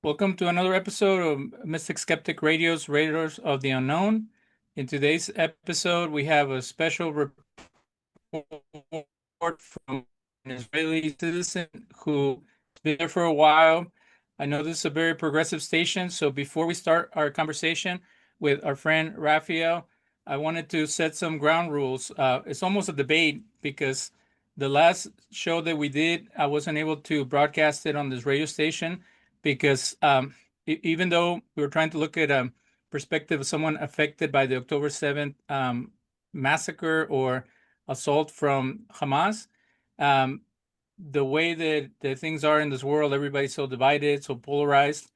Welcome to another episode of Mystic Skeptic Radio's Raiders of the Unknown. In today's episode, we have a special report from an Israeli citizen who's been there for a while. I know this is a very progressive station, so before we start our conversation with our friend Raphael, I wanted to set some ground rules. It's almost a debate because the last show that we did, I wasn't able to broadcast it on this radio station because even though we were trying to look at a perspective of someone affected by the October 7th massacre or assault from Hamas, um, the way that things are in this world, everybody's so divided, so polarized,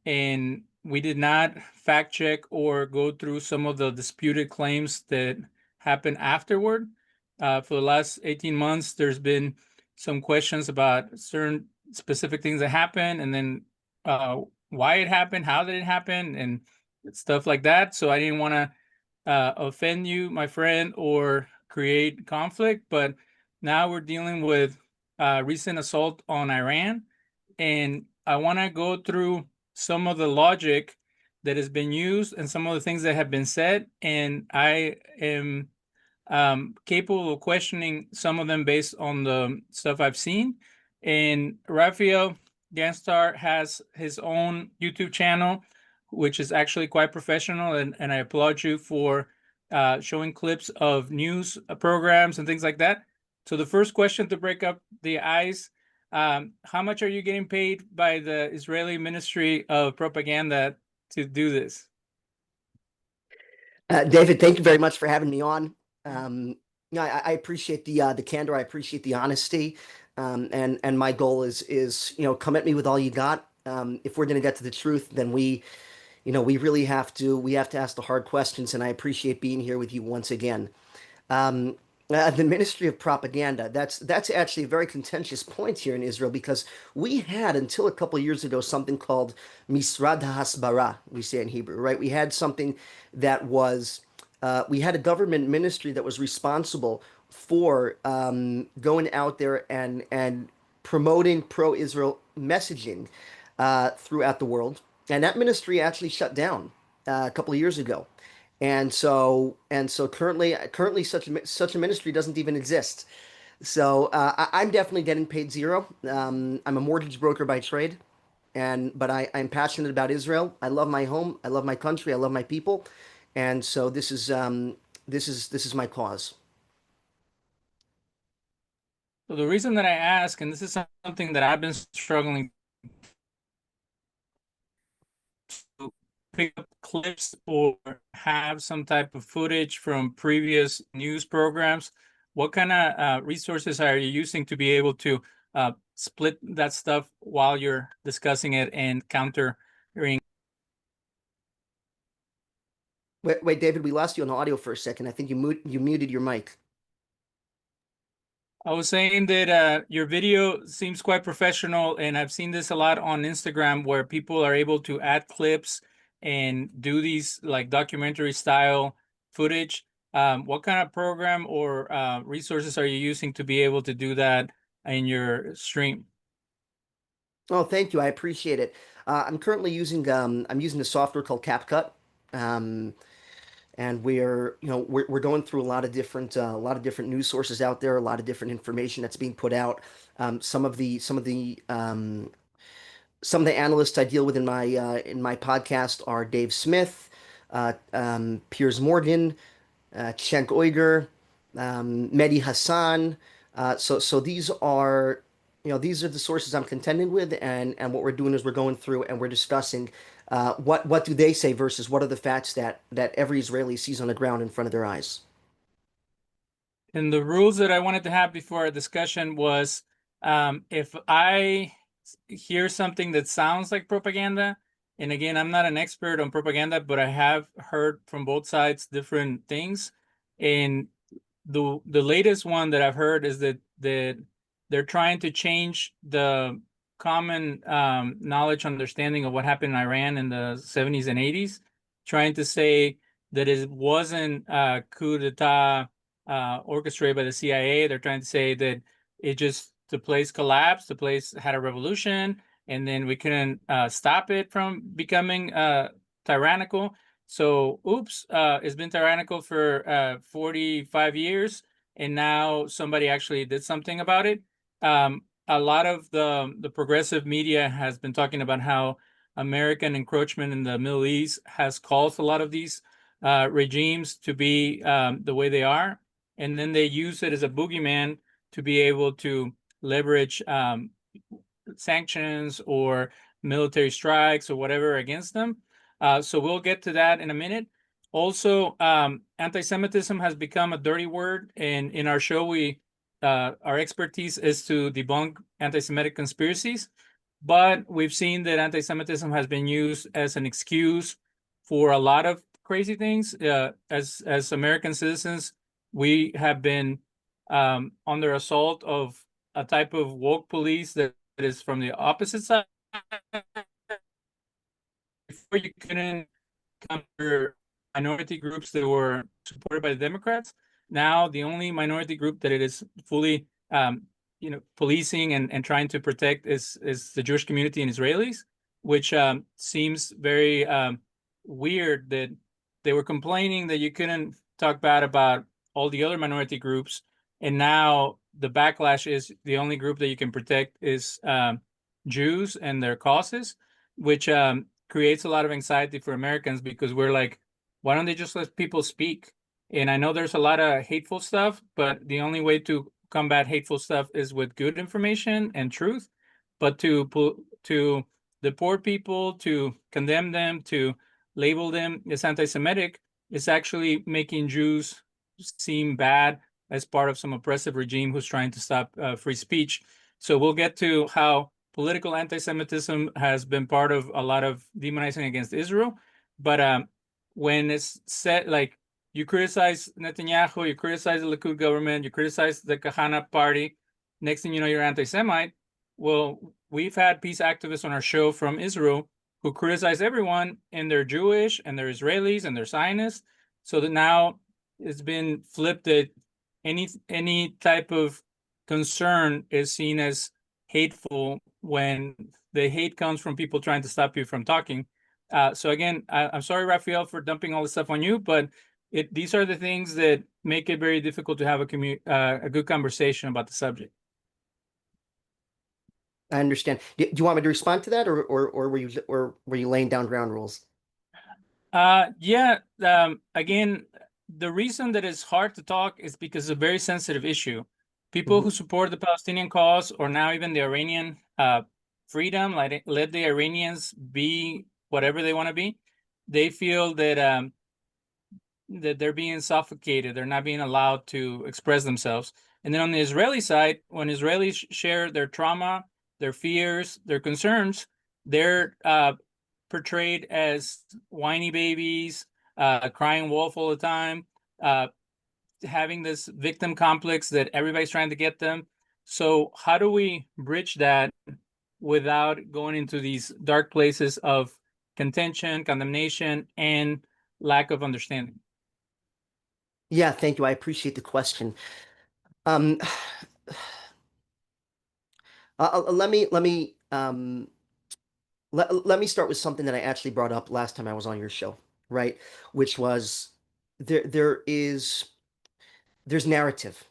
and we did not fact check or go through some of the disputed claims that happened afterward. For the last 18 months, there's been some questions about certain specific things that happened, and then why it happened, how did it happen, and stuff like that. So I didn't want to offend you, my friend, or create conflict. But now we're dealing with recent assault on Iran, and I want to go through some of the logic that has been used and some of the things that have been said, and I am capable of questioning some of them based on the stuff I've seen. And Raphael Gantshar has his own YouTube channel, which is actually quite professional, and I applaud you for showing clips of news programs and things like that. So the first question to break up the ice, how much are you getting paid by the Israeli Ministry of Propaganda to do this? David, thank you very much for having me on. I appreciate the candor. I appreciate the honesty. And my goal is come at me with all you got. If we're going to get to the truth, then we really have to ask the hard questions. And I appreciate being here with you once again. Um, the Ministry of Propaganda, that's actually a very contentious point here in Israel because we had until a couple of years ago something called Misrad HaHasbara, we say in Hebrew, right? We had something that was we had a government ministry that was responsible for going out there and promoting pro-Israel messaging throughout the world. And that ministry actually shut down a couple of years ago. And so currently such a ministry doesn't even exist. So I'm definitely getting paid zero. I'm a mortgage broker by trade, but I'm passionate about Israel. I love my home. I love my country. I love my people, and so this is my cause. So the reason that I ask, and this is something that I've been struggling to pick up clips or have some type of footage from previous news programs, what kind of resources are you using to be able to split that stuff while you're discussing it and countering? Wait, David, we lost you on audio for a second. I think you muted your mic. I was saying that your video seems quite professional, and I've seen this a lot on Instagram where people are able to add clips and do these like documentary style footage. What kind of program or resources are you using to be able to do that in your stream? Oh, thank you. I appreciate it. I'm currently using a software called CapCut. Um, and we're going through a lot of different news sources out there, a lot of different information that's being put out. Some of the analysts I deal with in my podcast are Dave Smith, Piers Morgan, Cenk Uygur, Mehdi Hassan. So these are the sources I'm contending with, and what we're doing is we're going through and we're discussing what do they say versus what are the facts that every Israeli sees on the ground in front of their eyes. And the rules that I wanted to have before our discussion was if I hear something that sounds like propaganda, and again, I'm not an expert on propaganda, but I have heard from both sides different things. And the latest one that I've heard is that they're trying to change the common knowledge understanding of what happened in Iran in the 70s and 80s, trying to say that it wasn't a coup d'etat orchestrated by the CIA. They're trying to say that the place collapsed, the place had a revolution, and then we couldn't stop it from becoming tyrannical. So, oops, it's been tyrannical for 45 years, and now somebody actually did something about it. A lot of the progressive media has been talking about how American encroachment in the Middle East has caused a lot of these regimes to be the way they are, and then they use it as a boogeyman to be able to leverage sanctions or military strikes or whatever against them. So we'll get to that in a minute. Also, anti-Semitism has become a dirty word, and in our show, our expertise is to debunk anti-Semitic conspiracies. But we've seen that anti-Semitism has been used as an excuse for a lot of crazy things. As American citizens, we have been under assault of a type of woke police that is from the opposite side. Before, you couldn't counter minority groups that were supported by the Democrats. Now, the only minority group that it is fully, policing and trying to protect is the Jewish community and Israelis, which seems very weird that they were complaining that you couldn't talk bad about all the other minority groups, and now the backlash is the only group that you can protect is Jews and their causes, which creates a lot of anxiety for Americans because we're like, why don't they just let people speak? And I know there's a lot of hateful stuff, but the only way to combat hateful stuff is with good information and truth. But to deport people, to condemn them, to label them as anti-Semitic, is actually making Jews seem bad as part of some oppressive regime who's trying to stop free speech. So we'll get to how political anti-Semitism has been part of a lot of demonizing against Israel. But when it's said, like, you criticize Netanyahu, you criticize the Likud government, you criticize the Kahana party, next thing you know, you're anti-Semite. Well, we've had peace activists on our show from Israel who criticize everyone, and they're Jewish, and they're Israelis, and they're Zionists. So that now it's been flipped that any type of concern is seen as hateful when the hate comes from people trying to stop you from talking. So again, I'm sorry, Raphael, for dumping all this stuff on you, but these are the things that make it very difficult to have a good conversation about the subject. I understand. Do you want me to respond to that, or were you laying down ground rules? Yeah. Again, the reason that it's hard to talk is because it's a very sensitive issue. People who Mhm. support the Palestinian cause, or now even the Iranian freedom, like let the Iranians be whatever they want to be, they feel that they're being suffocated. They're not being allowed to express themselves. And then on the Israeli side, when Israelis share their trauma, their fears, their concerns, they're portrayed as whiny babies, crying wolf all the time, uh, having this victim complex that everybody's trying to get them. So how do we bridge that without going into these dark places of contention, condemnation, and lack of understanding? Yeah, thank you. I appreciate the question. Um, let me start with something that I actually brought up last time I was on your show, right? Which was there is there's narrative,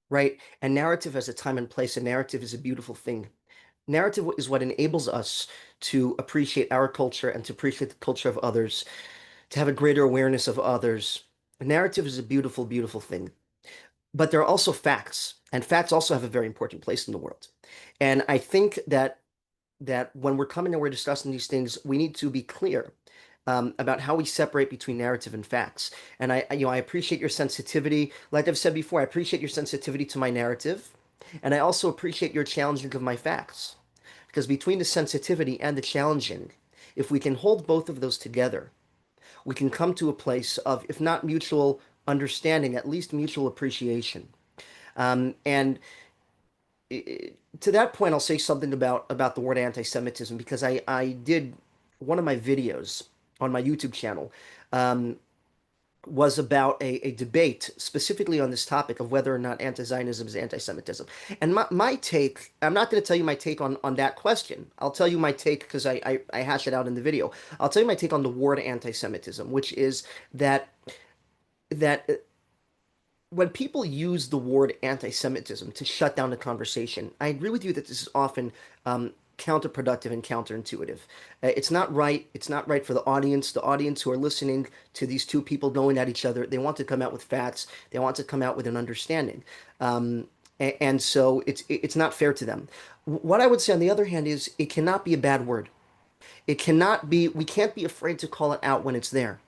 right? And narrative has a time and place, and narrative is a beautiful thing. Narrative is what enables us to appreciate our culture and to appreciate the culture of others, to have a greater awareness of others. Narrative is a beautiful, beautiful thing. But there are also facts, and facts also have a very important place in the world. And I think that when we're coming and we're discussing these things, we need to be clear about how we separate between narrative and facts. And I appreciate your sensitivity. Like I've said before, I appreciate your sensitivity to my narrative, and I also appreciate your challenging of my facts. Because between the sensitivity and the challenging, if we can hold both of those together, we can come to a place of, if not mutual understanding, at least mutual appreciation. And to that point, I'll say something about the word anti-Semitism because I did one of my videos on my YouTube channel was about a debate specifically on this topic of whether or not anti-Zionism is anti-Semitism. And my take, I'm not going to tell you my take on that question. I'll tell you my take because I hash it out in the video. I'll tell you my take on the word anti-Semitism, which is that that when people use the word anti-Semitism to shut down the conversation, I agree with you that this is often counterproductive and counterintuitive. It's not right. It's not right for the audience. The audience who are listening to these two people going at each other, they want to come out with facts. They want to come out with an understanding. And so it's not fair to them. What I would say on the other hand is it cannot be a bad word. It cannot be, we can't be afraid to call it out when it's there.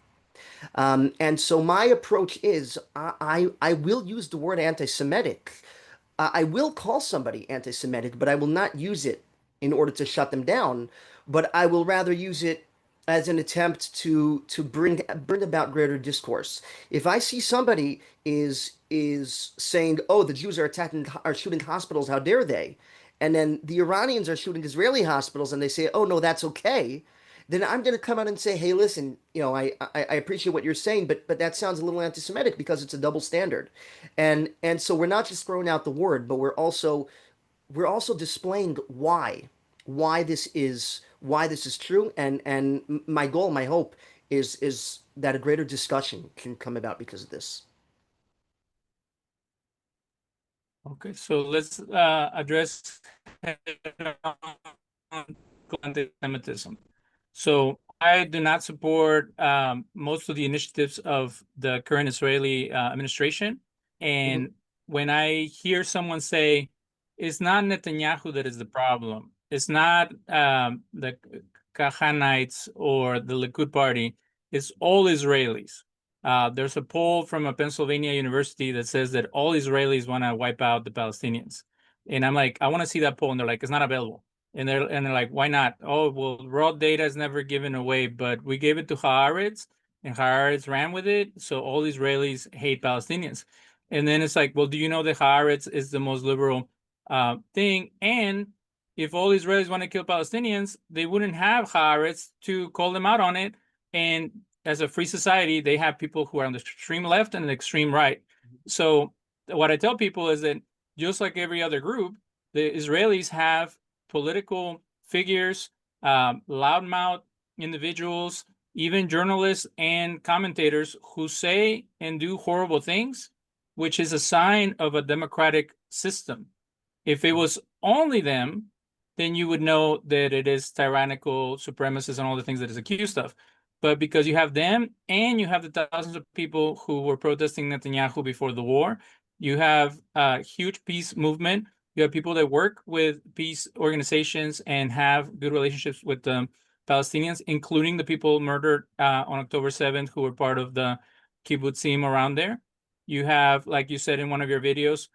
And so my approach is I will use the word anti-Semitic. I will call somebody anti-Semitic, but I will not use it in order to shut them down. But I will rather use it as an attempt to bring about greater discourse. If I see somebody is saying, "Oh, the Jews are shooting hospitals, how dare they?" And then the Iranians are shooting Israeli hospitals, and they say, "Oh no, that's okay." Then I'm going to come out and say, "Hey, listen, I appreciate what you're saying, but that sounds a little anti-Semitic because it's a double standard." And so we're not just throwing out the word, but we're also displaying why this is true. And my goal, my hope is that a greater discussion can come about because of this. Okay, so let's address anti-Semitism. So I do not support most of the initiatives of the current Israeli administration. Mhm. And when I hear someone say, it's not Netanyahu that is the problem, it's not the Kahanites or the Likud party, it's all Israelis. There's a poll from a Pennsylvania university that says that all Israelis want to wipe out the Palestinians. And I'm like, I want to see that poll. And they're like, it's not available. And they're like, why not? Oh, well, raw data is never given away, but we gave it to Haaretz, and Haaretz ran with it. So all Israelis hate Palestinians. And then it's like, well, do you know that Haaretz is the most liberal thing? And if all Israelis want to kill Palestinians, they wouldn't have Haaretz to call them out on it. And as a free society, they have people who are on the extreme left and the extreme right. So what I tell people is that just like every other group, the Israelis have political figures, loudmouth individuals, even journalists and commentators who say and do horrible things, which is a sign of a democratic system. If it was only them, then you would know that it is tyrannical, supremacist, and all the things that is accused of. But because you have them and you have the thousands of people who were protesting Netanyahu before the war, you have a huge peace movement. You have people that work with peace organizations and have good relationships with the Palestinians, including the people murdered on October 7th who were part of the kibbutzim around there. You have, like you said in one of your videos,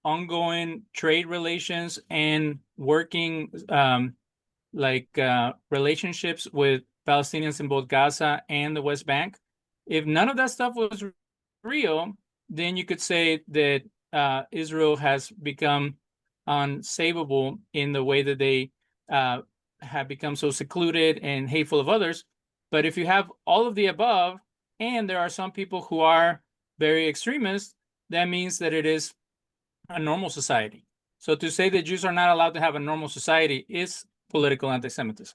ongoing trade relations and working relationships with Palestinians in both Gaza and the West Bank. If none of that stuff was real, then you could say that Israel has become unsavable in the way that they have become so secluded and hateful of others. But if you have all of the above, and there are some people who are very extremist, that means that it is a normal society. So to say that Jews are not allowed to have a normal society is political anti-Semitism.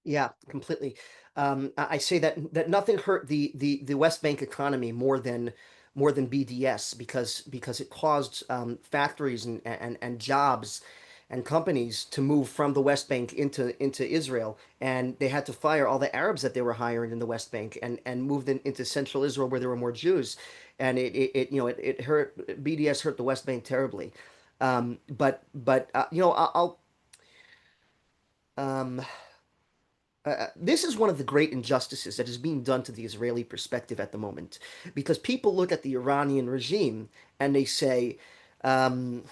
Yeah, completely. I say that nothing hurt the West Bank economy more than BDS because it caused factories and jobs and companies to move from the West Bank into Israel, and they had to fire all the Arabs that they were hiring in the West Bank and move them into Central Israel where there were more Jews, and it hurt BDS hurt the West Bank terribly. Um, this is one of the great injustices that is being done to the Israeli perspective at the moment, because people look at the Iranian regime and they say, um,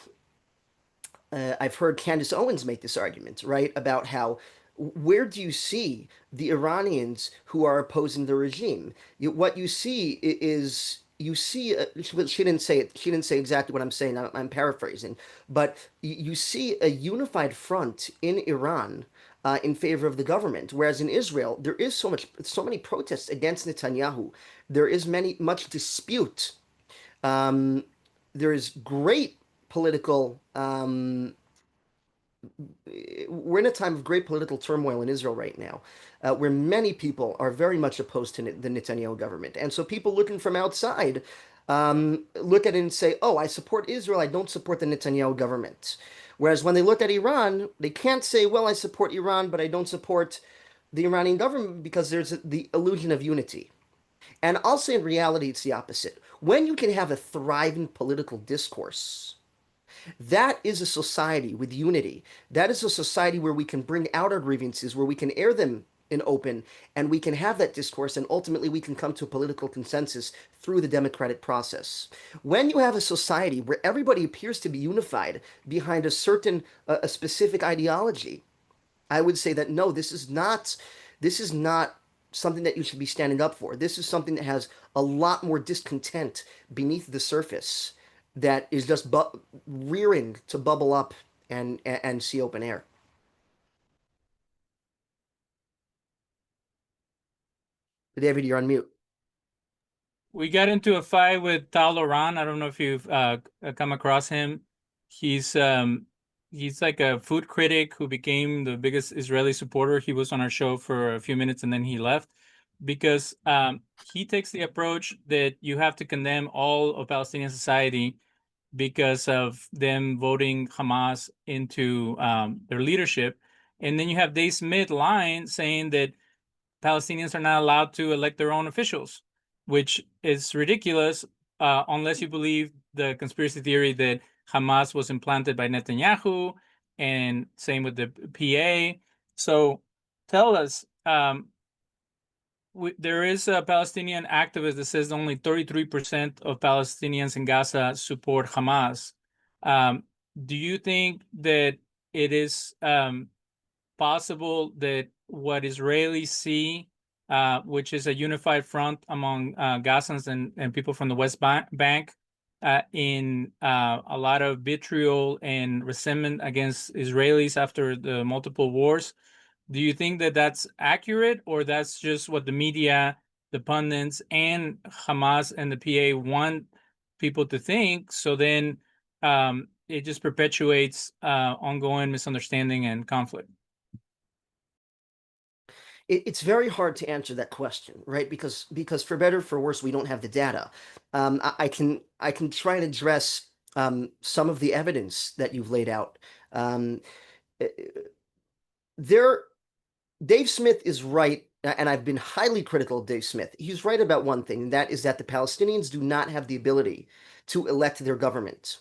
I've heard Candace Owens make this argument, right, about how where do you see the Iranians who are opposing the regime? What you see is you see she didn't say it. She didn't say exactly what I'm saying. I'm paraphrasing, but you see a unified front in Iran in favor of the government. Whereas in Israel, there is so many protests against Netanyahu. There is much dispute. Um, there is great political we're in a time of great political turmoil in Israel right now, where many people are very much opposed to the Netanyahu government. And so people looking from outside look at it and say, oh, I support Israel, I don't support the Netanyahu government. Whereas when they look at Iran, they can't say, well, I support Iran, but I don't support the Iranian government because there's the illusion of unity. And I'll say in reality, it's the opposite. When you can have a thriving political discourse, that is a society with unity. That is a society where we can bring out our grievances, where we can air them in open, and we can have that discourse, and ultimately we can come to a political consensus through the democratic process. When you have a society where everybody appears to be unified behind a specific ideology, I would say that no, this is not something that you should be standing up for. This is something that has a lot more discontent beneath the surface that is just rearing to bubble up and see open air. David, you're on mute. We got into a fight with Tal Loran. I don't know if you've come across him. He's he's like a food critic who became the biggest Israeli supporter. He was on our show for a few minutes and then he left because he takes the approach that you have to condemn all of Palestinian society because of them voting Hamas into their leadership. And then you have Dave Smith lying, saying that Palestinians are not allowed to elect their own officials, which is ridiculous unless you believe the conspiracy theory that Hamas was implanted by Netanyahu, and same with the PA. So tell us, there is a Palestinian activist that says only 33% of Palestinians in Gaza support Hamas. Do you think that it is possible that what Israelis see, which is a unified front among Gazans and people from the West Bank, in a lot of vitriol and resentment against Israelis after the multiple wars, do you think that that's accurate, or that's just what the media, the pundits, and Hamas and the PA want people to think? So then it just perpetuates ongoing misunderstanding and conflict. It's very hard to answer that question, right? Because for better or for worse, we don't have the data. I can try and address some of the evidence that you've laid out. Um, eh, there, Dave Smith is right, and I've been highly critical of Dave Smith. He's right about one thing, and that is that the Palestinians do not have the ability to elect their government.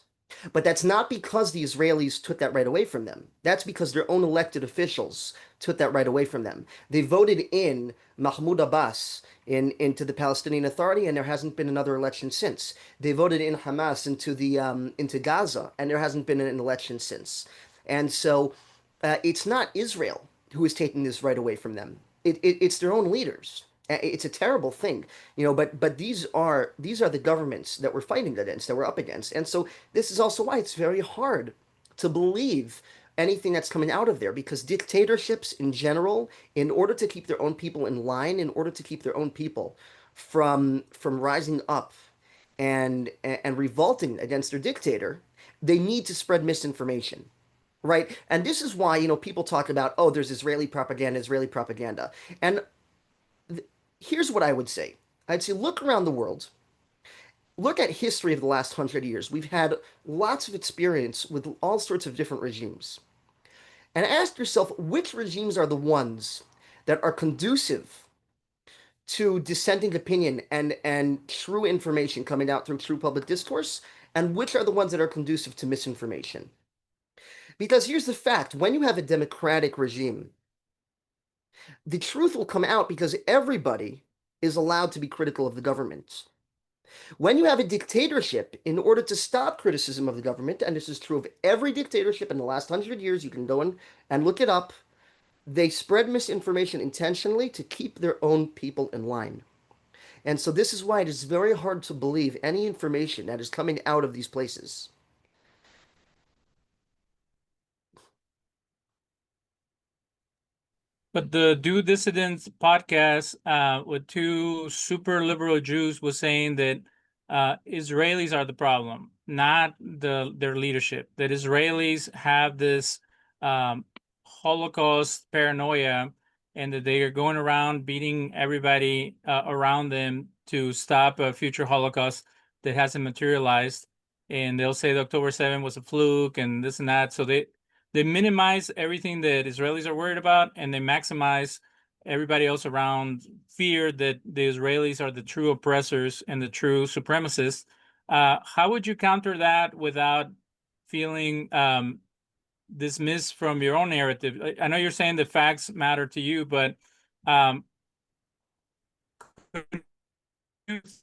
But that's not because the Israelis took that right away from them. That's because their own elected officials took that right away from them. They voted in Mahmoud Abbas into the Palestinian Authority, and there hasn't been another election since. They voted in Hamas into Gaza, and there hasn't been an election since. And so it's not Israel who is taking this right away from them. It's their own leaders. It's a terrible thing, but these are the governments that we're fighting against, that we're up against. And so this is also why it's very hard to believe anything that's coming out of there, because dictatorships in general, in order to keep their own people in line, in order to keep their own people from rising up and revolting against their dictator, they need to spread misinformation. Right. And this is why, people talk about, oh, there's Israeli propaganda, Israeli propaganda. And here's what I would say. I'd say look around the world. Look at history of the last 100 years. We've had lots of experience with all sorts of different regimes. And ask yourself, which regimes are the ones that are conducive to dissenting opinion and true information coming out through true public discourse, and which are the ones that are conducive to misinformation? Because here's the fact, when you have a democratic regime, the truth will come out because everybody is allowed to be critical of the government. When you have a dictatorship, in order to stop criticism of the government, and this is true of every dictatorship in the last 100 years, you can go and look it up, they spread misinformation intentionally to keep their own people in line. And so this is why it is very hard to believe any information that is coming out of these places. But the Do Dissidents podcast with two super liberal Jews was saying that Israelis are the problem, not their leadership. That Israelis have this Holocaust paranoia, and that they are going around beating everybody around them to stop a future Holocaust that hasn't materialized. And they'll say that October 7th was a fluke and this and that. So they minimize everything that Israelis are worried about, and they maximize everybody else around fear that the Israelis are the true oppressors and the true supremacists. How would you counter that without feeling dismissed from your own narrative? I know you're saying the facts matter to you, but um,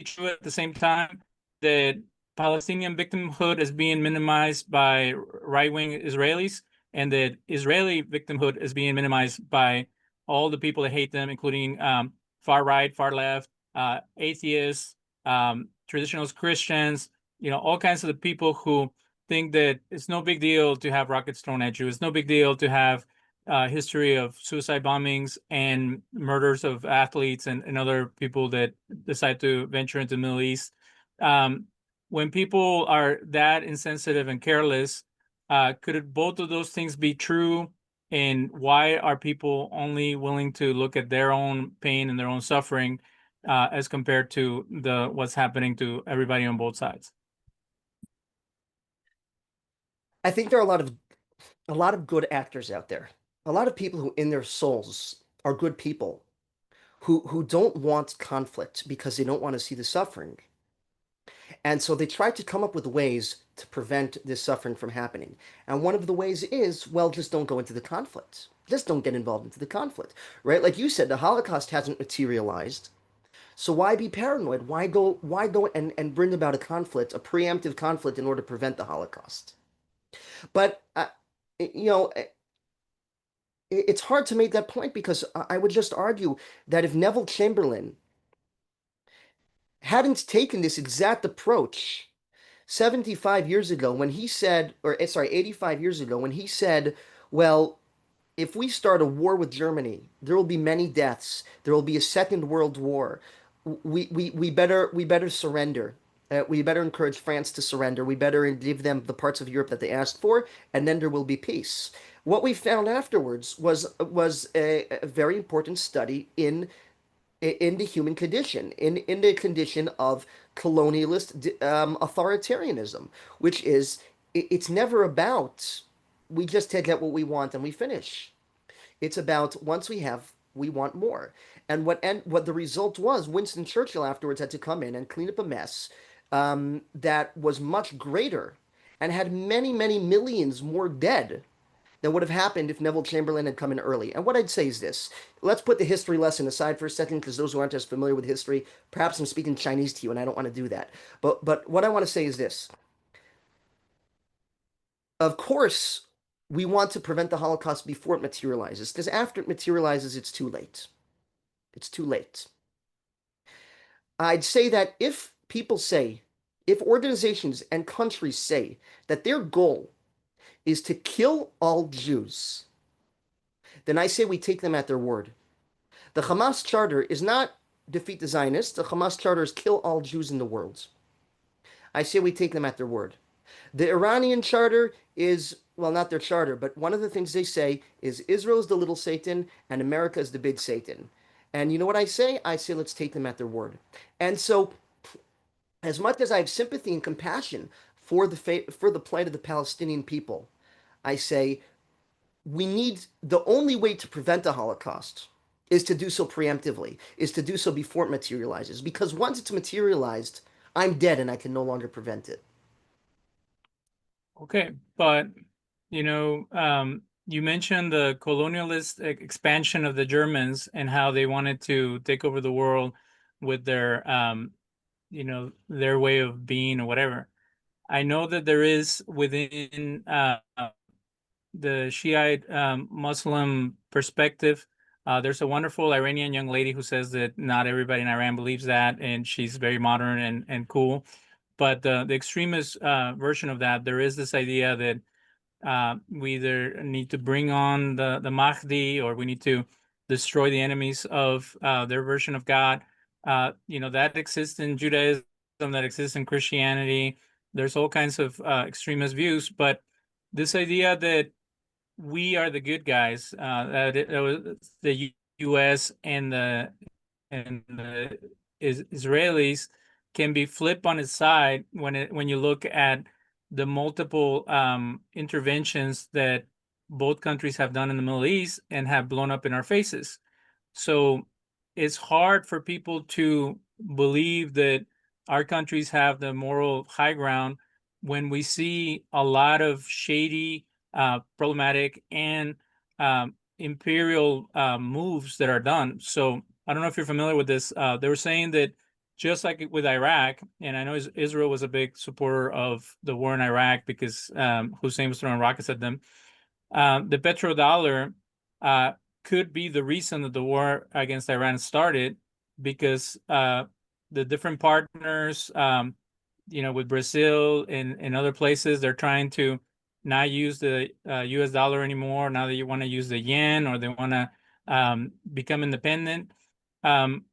true at the same time that Palestinian victimhood is being minimized by right-wing Israelis, and that Israeli victimhood is being minimized by all the people that hate them, including far right, far left, atheists, traditionalist Christians, all kinds of the people who think that it's no big deal to have rockets thrown at you. It's no big deal to have history of suicide bombings and murders of athletes and other people that decide to venture into the Middle East. Um, when people are that insensitive and careless, could both of those things be true? And why are people only willing to look at their own pain and their own suffering as compared to what's happening to everybody on both sides? I think there are a lot of good actors out there. A lot of people who in their souls are good people who don't want conflict because they don't want to see the suffering. And so they try to come up with ways to prevent this suffering from happening. And one of the ways is, well, just don't go into the conflict. Just don't get involved into the conflict, right? Like you said, the Holocaust hasn't materialized. So why be paranoid? Why go and bring about a conflict, a preemptive conflict in order to prevent the Holocaust? But you know, it's hard to make that point because I would just argue that if Neville Chamberlain hadn't taken this exact approach 75 years ago when he said, or sorry, 85 years ago when he said, well, if we start a war with Germany, there will be many deaths. There will be a second world war. We better surrender. We better encourage France to surrender. We better give them the parts of Europe that they asked for, and then there will be peace. What we found afterwards was a very important study in the human condition, in the condition of colonialist authoritarianism, which is it's never about we just take out what we want and we finish. It's about once we have, we want more. And what the result was, Winston Churchill afterwards had to come in and clean up a mess that was much greater and had many, many millions more dead than would have happened if Neville Chamberlain had come in early. And what I'd say is this. Let's put the history lesson aside for a second, because those who aren't as familiar with history, perhaps I'm speaking Chinese to you, and I don't want to do that. But what I want to say is this. Of course, we want to prevent the Holocaust before it materializes, because after it materializes, it's too late. It's too late. I'd say that if organizations and countries say that their goal is to kill all Jews, then I say we take them at their word. The Hamas charter is not defeat the Zionists. The Hamas charter is kill all Jews in the world. I say we take them at their word. The Iranian charter is, well, not their charter, but one of the things they say is Israel is the little Satan and America is the big Satan. And you know what I say? I say let's take them at their word. And so, as much as I have sympathy and compassion for the plight of the Palestinian people, I say the only way to prevent the Holocaust is to do so preemptively, is to do so before it materializes. Because once it's materialized, I'm dead and I can no longer prevent it. Okay, but you mentioned the colonialist expansion of the Germans and how they wanted to take over the world with their way of being or whatever. I know that there is within the Shiite Muslim perspective. There's a wonderful Iranian young lady who says that not everybody in Iran believes that, and she's very modern and cool. But the extremist version of that, there is this idea that we either need to bring on the Mahdi, or we need to destroy the enemies of their version of God. That exists in Judaism, that exists in Christianity. There's all kinds of extremist views, but this idea that we are the good guys, that was the U.S. and the Israelis can be flipped on its side when you look at the multiple interventions that both countries have done in the Middle East and have blown up in our faces. So it's hard for people to believe that our countries have the moral high ground when we see a lot of shady, problematic, and imperial moves that are done. So I don't know if you're familiar with this. They were saying that just like with Iraq, and I know Israel was a big supporter of the war in Iraq because Hussein was throwing rockets at them. The petrodollar uh, could be the reason that the war against Iran started, because the different partners, with Brazil and other places, they're trying to not use the U.S. dollar anymore. Now that you want to use the yen, or they want to become independent. Um,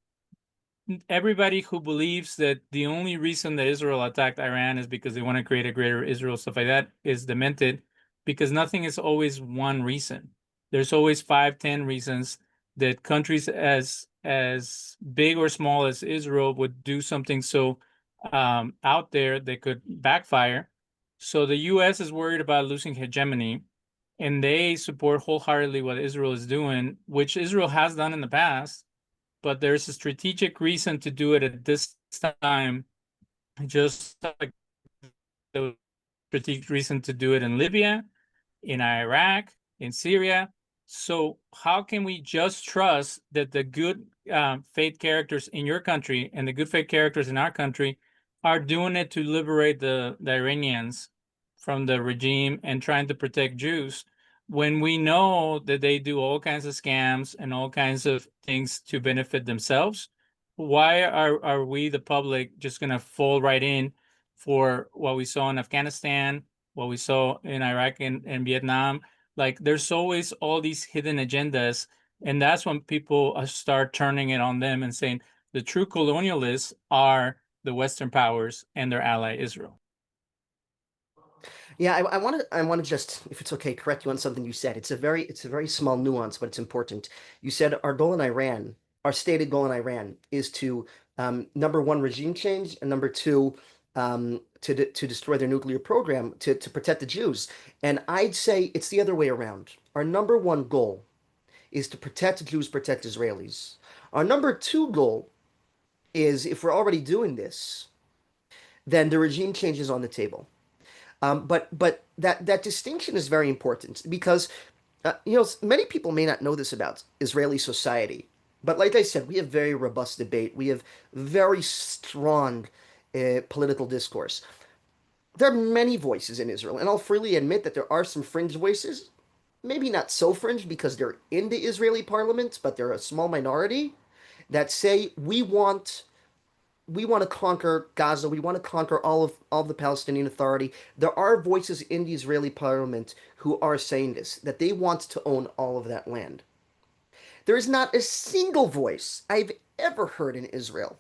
Everybody who believes that the only reason that Israel attacked Iran is because they want to create a greater Israel, stuff like that, is demented, because nothing is always one reason. There's always 5, 10 reasons that countries as big or small as Israel would do something so out there that could backfire. So the U.S. is worried about losing hegemony, and they support wholeheartedly what Israel is doing, which Israel has done in the past, but there's a strategic reason to do it at this time, just like the strategic reason to do it in Libya, in Iraq, in Syria. So how can we just trust that the good faith characters in your country and the good faith characters in our country are doing it to liberate the Iranians from the regime and trying to protect Jews, when we know that they do all kinds of scams and all kinds of things to benefit themselves? Why are we, the public, just going to fall right in for what we saw in Afghanistan, what we saw in Iraq and Vietnam? Like, there's always all these hidden agendas, and that's when people start turning it on them and saying the true colonialists are the Western powers and their ally Israel. Yeah, I want to just, if it's okay, correct you on something you said. It's a very small nuance, but it's important. You said our goal in Iran, our stated goal in Iran, is to number one, regime change, and number two, to destroy their nuclear program, to protect the Jews. And I'd say it's the other way around. Our number one goal is to protect Jews, protect Israelis. Our number two goal is, if we're already doing this, then the regime change is on the table. But that distinction is very important because many people may not know this about Israeli society. But like I said, we have very robust debate. We have very strong political discourse. There are many voices in Israel, and I'll freely admit that there are some fringe voices. Maybe not so fringe because they're in the Israeli parliament, but they're a small minority that say we want to conquer Gaza. We want to conquer all of the Palestinian Authority. There are voices in the Israeli parliament who are saying this, that they want to own all of that land. There is not a single voice I've ever heard in Israel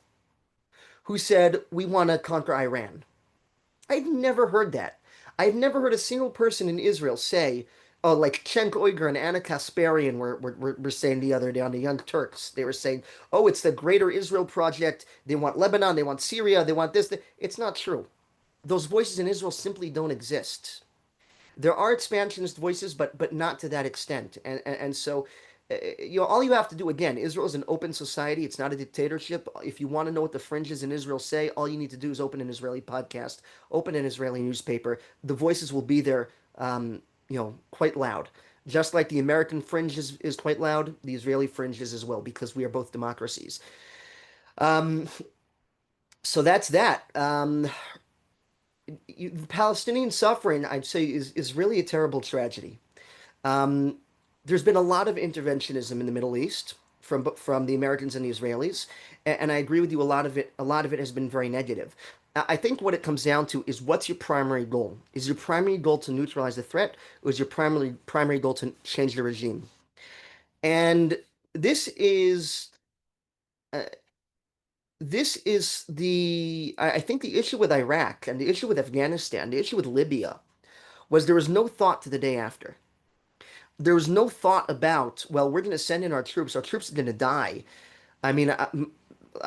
who said we want to conquer Iran. I've never heard that. I've never heard a single person in Israel say, oh, like Cenk Uygur and Anna Kasparian were saying the other day on the Young Turks. They were saying, oh, it's the Greater Israel Project. They want Lebanon, they want Syria, they want this. It's not true. Those voices in Israel simply don't exist. There are expansionist voices, but not to that extent. And so, all you have to do, again, Israel is an open society. It's not a dictatorship. If you want to know what the fringes in Israel say, all you need to do is open an Israeli podcast, open an Israeli newspaper. The voices will be there, quite loud. Just like the American fringe is quite loud, the Israeli fringe is as well, because we are both democracies. Um, so that's that. Palestinian suffering, I'd say, is really a terrible tragedy. Um, there's been a lot of interventionism in the Middle East from the Americans and the Israelis, and I agree with you. A lot of it has been very negative. I think what it comes down to is, what's your primary goal? Is your primary goal to neutralize the threat, or is your primary goal to change the regime? And this is uh, this is I think the issue with Iraq and the issue with Afghanistan, the issue with Libya was there was no thought to the day after. There was no thought about, well, we're going to send in our troops. Our troops are going to die. I mean,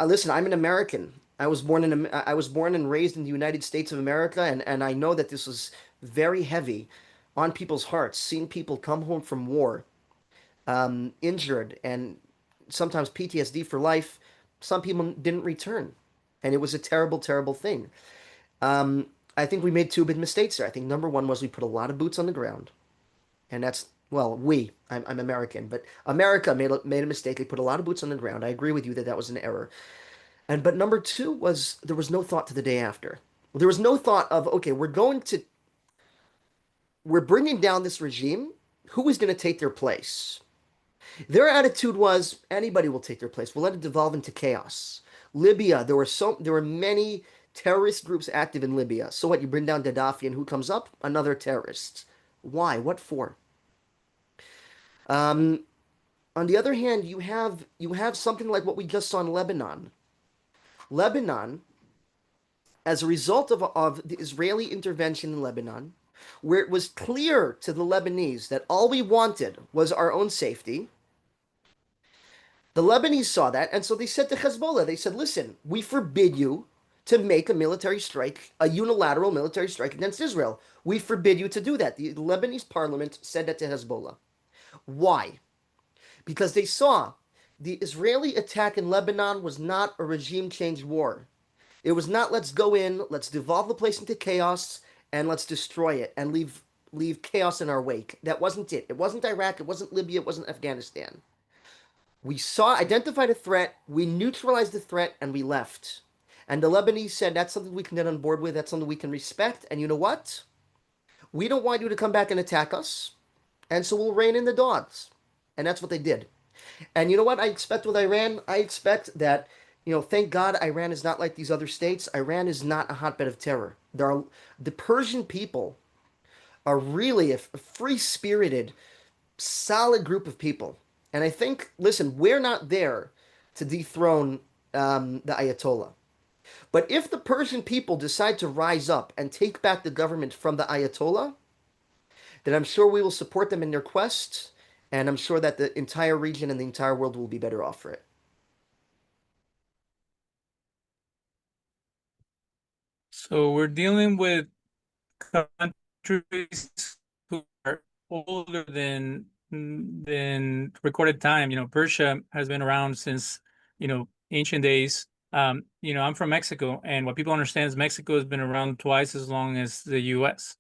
listen, I'm an American. I was born and raised in the United States of America, and I know that this was very heavy on people's hearts, seeing people come home from war, injured, and sometimes PTSD for life. Some people didn't return, and it was a terrible, terrible thing. Um, I think we made two big mistakes there. I think number one was we put a lot of boots on the ground, and that's well, I'm American, but America made a mistake. They put a lot of boots on the ground. I agree with you that that was an error. And but number two was there was no thought to the day after. There was no thought of, okay, we're bringing down this regime. Who is going to take their place? Their attitude was anybody will take their place. We'll let it devolve into chaos. Libya, there were many terrorist groups active in Libya. So what? You bring down Gaddafi, and who comes up? Another terrorist. Why? What for? Um, on the other hand, you have something like what we just saw in Lebanon. Lebanon, as a result of the Israeli intervention in Lebanon, where it was clear to the Lebanese that all we wanted was our own safety, the Lebanese saw that, and so they said to Hezbollah, they said, listen, we forbid you to make a military strike, a unilateral military strike against Israel. We forbid you to do that. The Lebanese parliament said that to Hezbollah. Why? Because they saw the Israeli attack in Lebanon was not a regime change war. It was not let's go in, let's devolve the place into chaos, and let's destroy it and leave chaos in our wake. That wasn't it. It wasn't Iraq, it wasn't Libya, it wasn't Afghanistan. We identified a threat, we neutralized the threat, and we left. And the Lebanese said that's something we can get on board with, that's something we can respect. And you know what? We don't want you to come back and attack us, and so we'll rein in the dogs. And that's what they did. And you know what I expect with Iran? I expect that, thank God Iran is not like these other states. Iran is not a hotbed of terror. The Persian people are really a free-spirited, solid group of people. And I think, listen, we're not there to dethrone the Ayatollah. But if the Persian people decide to rise up and take back the government from the Ayatollah, then I'm sure we will support them in their quest, and I'm sure that the entire region and the entire world will be better off for it. So we're dealing with countries who are older than recorded time. Persia has been around since ancient days. I'm from Mexico, and what people understand is Mexico has been around twice as long as the U.S.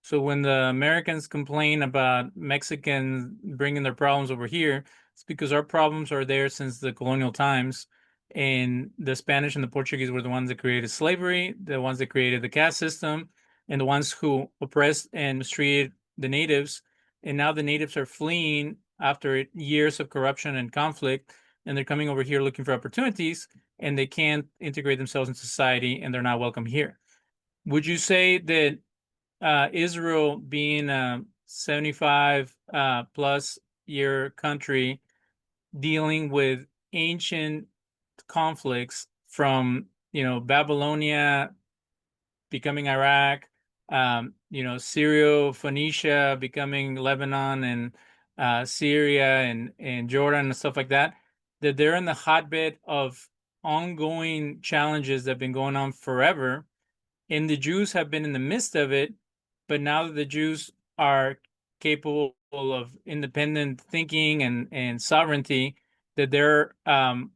So when the Americans complain about Mexicans bringing their problems over here, it's because our problems are there since the colonial times. And the Spanish and the Portuguese were the ones that created slavery, the ones that created the caste system, and the ones who oppressed and mistreated the natives. And now the natives are fleeing after years of corruption and conflict, and they're coming over here looking for opportunities, and they can't integrate themselves in society, and they're not welcome here. Would you say that Israel being a 75 plus year country dealing with ancient conflicts from Babylonia becoming Iraq, Syrio-Phoenicia becoming Lebanon and Syria and Jordan and stuff like that, that they're in the hotbed of ongoing challenges that have been going on forever, and the Jews have been in the midst of it, but now that the Jews are capable of independent thinking and sovereignty, that they're kind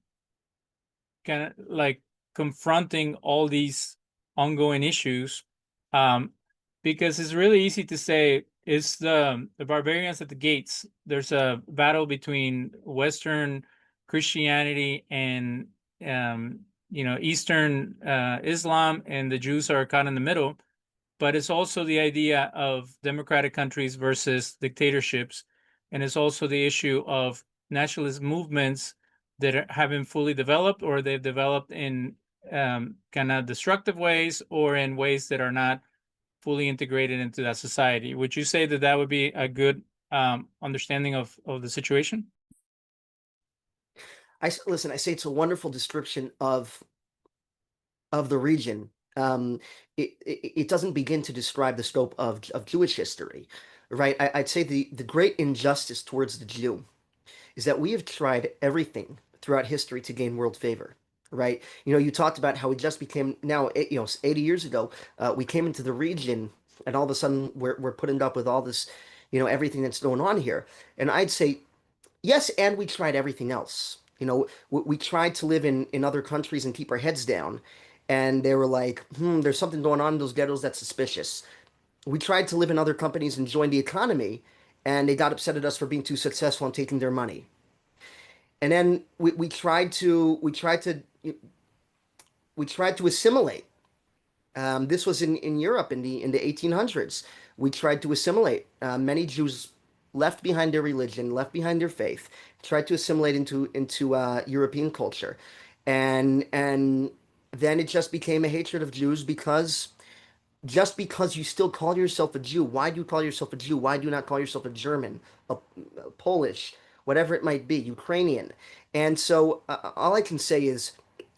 of like confronting all these ongoing issues. Um, because it's really easy to say it's the barbarians at the gates. There's a battle between Western Christianity and Eastern Islam, and the Jews are caught in the middle. But it's also the idea of democratic countries versus dictatorships, and it's also the issue of nationalist movements that haven't fully developed, or they've developed in kind of destructive ways, or in ways that are not fully integrated into that society. Would you say that that would be a good understanding of the situation? Listen, I say it's a wonderful description of the region. Um, it doesn't begin to describe the scope of Jewish history, right? I'd say the great injustice towards the Jew is that we have tried everything throughout history to gain world favor, right? You talked about how we just became now, 80 years ago, we came into the region, and all of a sudden we're putting up with all this, everything that's going on here. And I'd say yes, and we tried everything else. We tried to live in other countries and keep our heads down, and they were like, there's something going on in those ghettos that's suspicious. We tried to live in other companies and join the economy, and they got upset at us for being too successful and taking their money. And then we tried to assimilate. This was in Europe in the 1800s. We tried to assimilate. Many Jews left behind their religion, left behind their faith, tried to assimilate into European culture, and then it just became a hatred of Jews because just because you still call yourself a Jew, why do you call yourself a Jew? Why do you not call yourself a German, a Polish, whatever it might be, Ukrainian? And so all I can say is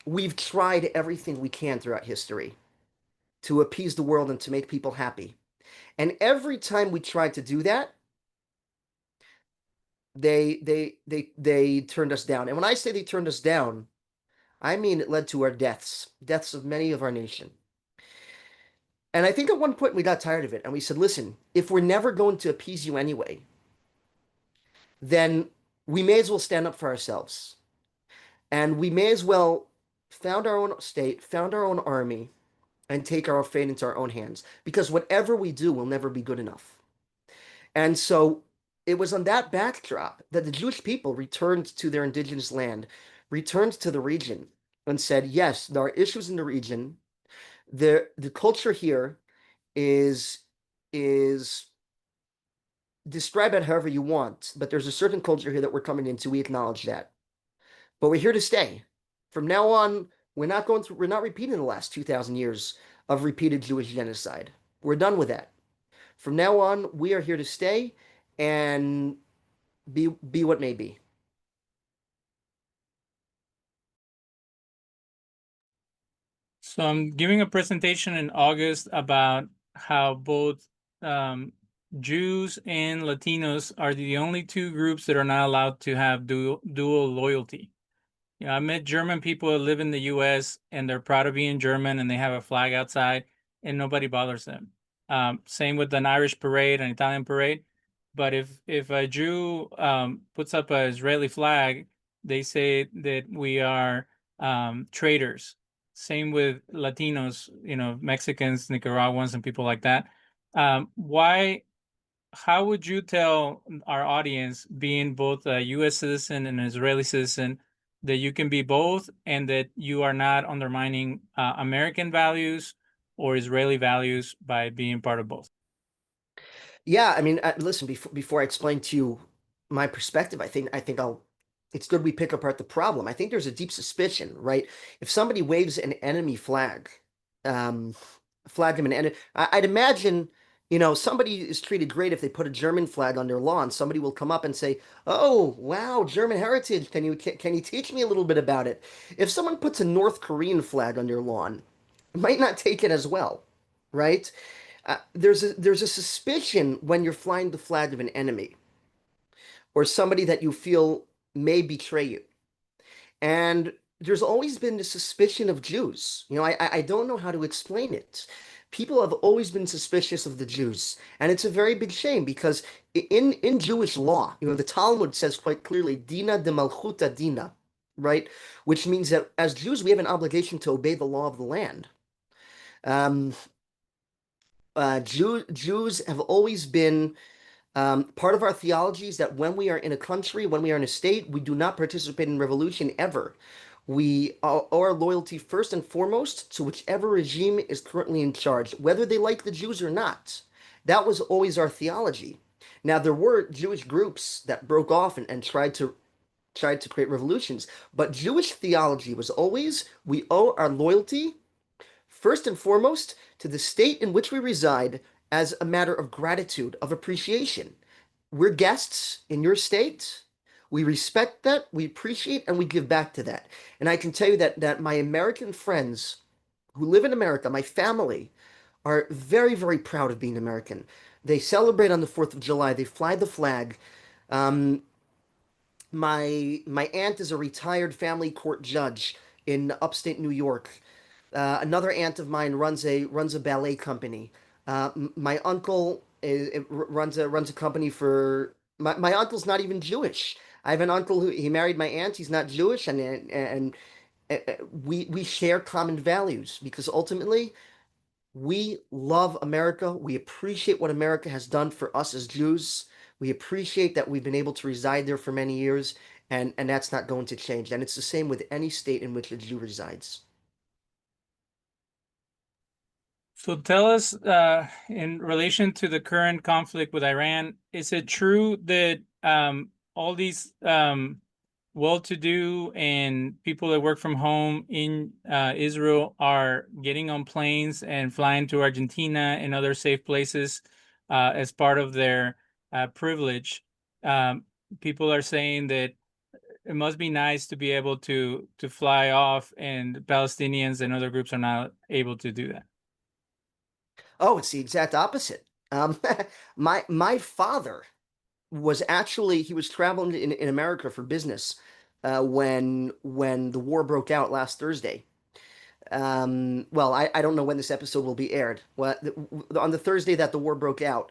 we've tried everything we can throughout history to appease the world and to make people happy. And every time we tried to do that, they turned us down. And when I say they turned us down, I mean it led to our deaths of many of our nation. And I think at one point we got tired of it and we said, listen, if we're never going to appease you anyway, then we may as well stand up for ourselves. And we may as well found our own state, found our own army, and take our fate into our own hands. Because whatever we do will never be good enough. And so it was on that backdrop that the Jewish people returned to their indigenous land, returned to the region, and said, yes, there are issues in the region. The culture here is is describe it however you want, but there's a certain culture here that we're coming into. We acknowledge that. But we're here to stay. From now on, we're not repeating the last 2,000 years of repeated Jewish genocide. We're done with that. From now on, we are here to stay and be what may be. So I'm giving a presentation in August about how both um, Jews and Latinos are the only two groups that are not allowed to have dual loyalty. I met German people that live in the US and they're proud of being German and they have a flag outside and nobody bothers them. Same with an Irish parade, an Italian parade. But if a Jew puts up an Israeli flag, they say that we are traitors. Same with Latinos, Mexicans, Nicaraguans, and people like that. Why How would you tell our audience, being both a US citizen and an Israeli citizen, that you can be both and that you are not undermining American values or Israeli values by being part of both? Yeah, I mean, listen, before I explain to you my perspective, I think it's good we pick apart the problem. I think there's a deep suspicion, right? If somebody waves an enemy flag, um, flag them an enemy, I'd imagine, somebody is treated great if they put a German flag on their lawn. Somebody will come up and say, "Oh, wow, German heritage. Can you teach me a little bit about it?" If someone puts a North Korean flag on their lawn, might not take it as well, right? There's a suspicion when you're flying the flag of an enemy or somebody that you feel may betray you. And there's always been the suspicion of Jews. I don't know how to explain it. People have always been suspicious of the Jews, and it's a very big shame because in Jewish law, the Talmud says quite clearly, "Dina de malchuta dina," right? Which means that as Jews, we have an obligation to obey the law of the land. Um, Jews have always been part of our theology is that when we are in a country, when we are in a state, we do not participate in revolution ever. We owe our loyalty first and foremost to whichever regime is currently in charge, whether they like the Jews or not. That was always our theology. Now, there were Jewish groups that broke off and tried to create revolutions, but Jewish theology was always we owe our loyalty first and foremost to the state in which we reside as a matter of gratitude, of appreciation. We're guests in your state. We respect that, we appreciate, and we give back to that. And I can tell you that my American friends who live in America, my family, are very, very proud of being American. They celebrate on the 4th of July. They fly the flag. Um, my aunt is a retired family court judge in upstate New York. Another aunt of mine runs a ballet company. My uncle runs a company for my uncle's not even Jewish. I have an uncle who he married my aunt. He's not Jewish, and we share common values because ultimately we love America. We appreciate what America has done for us as Jews. We appreciate that we've been able to reside there for many years, and that's not going to change. And it's the same with any state in which a Jew resides. So tell us, in relation to the current conflict with Iran, is it true that all these well-to-do and people that work from home in Israel are getting on planes and flying to Argentina and other safe places as part of their privilege? Um, People are saying that it must be nice to be able to fly off, and Palestinians and other groups are not able to do that. Oh, it's the exact opposite. My father was actually he was traveling in America for business when the war broke out last Thursday. Well, I don't know when this episode will be aired. Well, on the Thursday that the war broke out,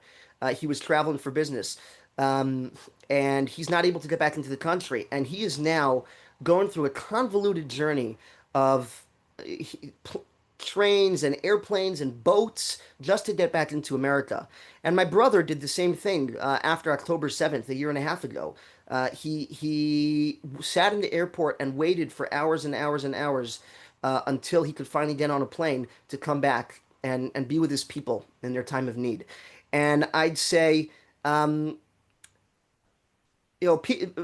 he was traveling for business, um, and he's not able to get back into the country, and he is now going through a convoluted journey of trains and airplanes and boats just to get back into America. And my brother did the same thing after October 7th, a year and a half ago. He sat in the airport and waited for hours and hours and hours until he could finally get on a plane to come back and be with his people in their time of need. And I'd say, um,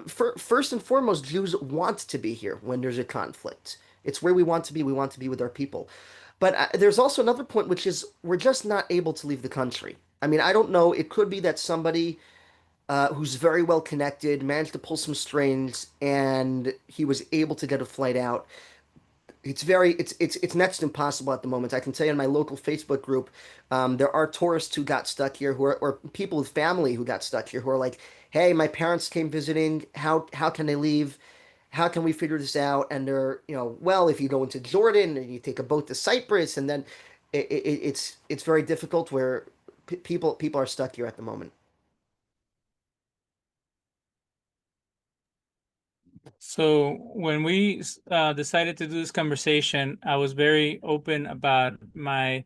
first and foremost, Jews want to be here when there's a conflict. It's where we want to be. We want to be with our people. But there's also another point, which is we're just not able to leave the country. I mean, I don't know. It could be that somebody who's very well connected managed to pull some strings and he was able to get a flight out. It's next to impossible at the moment. I can tell you in my local Facebook group, there are tourists who got stuck here, or people with family who got stuck here, who are like, "Hey, my parents came visiting. How can they leave? How can we figure this out?" And they're, well, if you go into Jordan and you take a boat to Cyprus, and then it's very difficult where people are stuck here at the moment. So when we decided to do this conversation, I was very open about my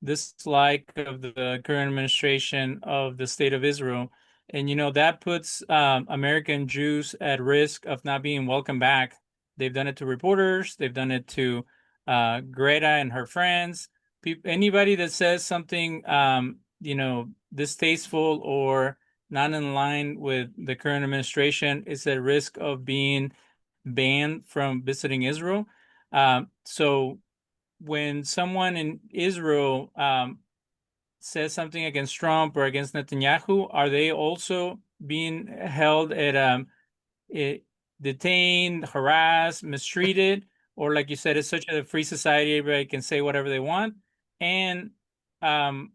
dislike of the current administration of the state of Israel. And, that puts American Jews at risk of not being welcome back. They've done it to reporters, they've done it to Greta and her friends. Anybody that says something, distasteful or not in line with the current administration is at risk of being banned from visiting Israel. So when someone in Israel says something against Trump or against Netanyahu, are they also being held at it, detained, harassed, mistreated? Or like you said, it's such a free society, everybody can say whatever they want. And um,